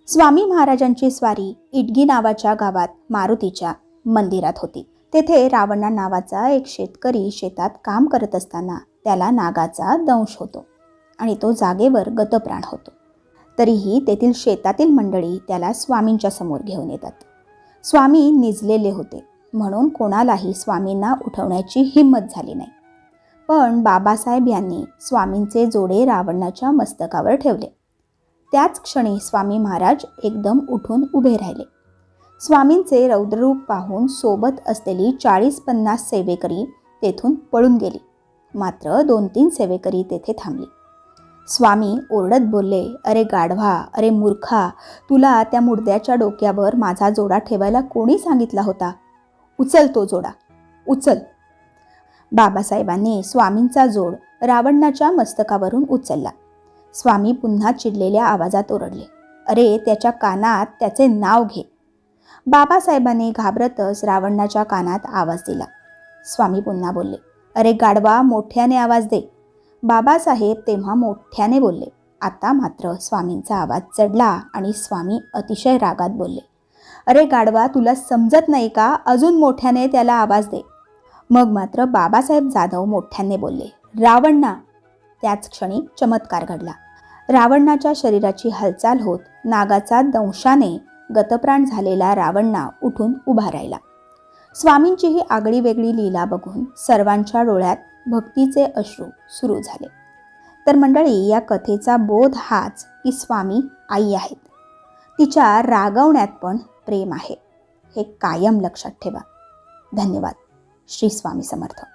स्वामी महाराजांची स्वारी इटगी नावाच्या गावात मारुतीच्या मंदिरात होती. तेथे रावणा नावाचा एक शेतकरी शेतात काम करत असताना त्याला नागाचा दंश होतो आणि तो जागेवर गतप्राण होतो. तरीही तेथील शेतातील मंडळी त्याला स्वामींच्या समोर घेऊन येतात. स्वामी निजलेले होते म्हणून कोणालाही स्वामींना उठवण्याची हिंमत झाली नाही. पण बाबासाहेब यांनी स्वामींचे जोडे रावणाच्या मस्तकावर ठेवले. त्याच क्षणी स्वामी महाराज एकदम उठून उभे राहिले. स्वामींचे रौद्ररूप पाहून सोबत असलेली 40-50 सेवेकरी तेथून पळून गेली. मात्र 2-3 सेवेकरी तेथे थांबली. स्वामी ओरडत बोलले, "अरे गाढवा, अरे मूर्खा, तुला त्या मुडद्याच्या डोक्यावर माझा जोडा ठेवायला कोणी सांगितला होता? उचल तो जोडा, उचल." बाबासाहेबांनी स्वामींचा जोड रावणाच्या मस्तकावरून उचलला. स्वामी पुन्हा चिडलेल्या आवाजात ओरडले, "अरे त्याच्या कानात त्याचे नाव घे." बाबासाहेबांनी घाबरतच रावणाच्या कानात आवाज दिला. स्वामी पुन्हा बोलले, "अरे गाढवा, मोठ्याने आवाज दे." बाबासाहेब तेव्हा मोठ्याने बोलले. आता मात्र स्वामींचा आवाज चढला आणि स्वामी अतिशय रागात बोलले, "अरे गाढवा, तुला समजत नाही का? अजून मोठ्याने त्याला आवाज दे." मग मात्र बाबासाहेब जाधव मोठ्याने बोलले, "रावणा." त्याच क्षणी चमत्कार घडला. रावणाच्या शरीराची हालचाल होत नागाचा दंशाने गतप्राण झालेला रावणा उठून उभा राहिला. स्वामींची ही आगळी वेगळी लीला बघून सर्वांच्या डोळ्यात भक्तीचे अश्रू सुरू झाले. तर मंडळी, या कथेचा बोध हाच की स्वामी आई आहेत. तिच्या रागवण्यात पण प्रेम आहे. हे कायम लक्षात ठेवा. धन्यवाद. श्री स्वामी समर्थ.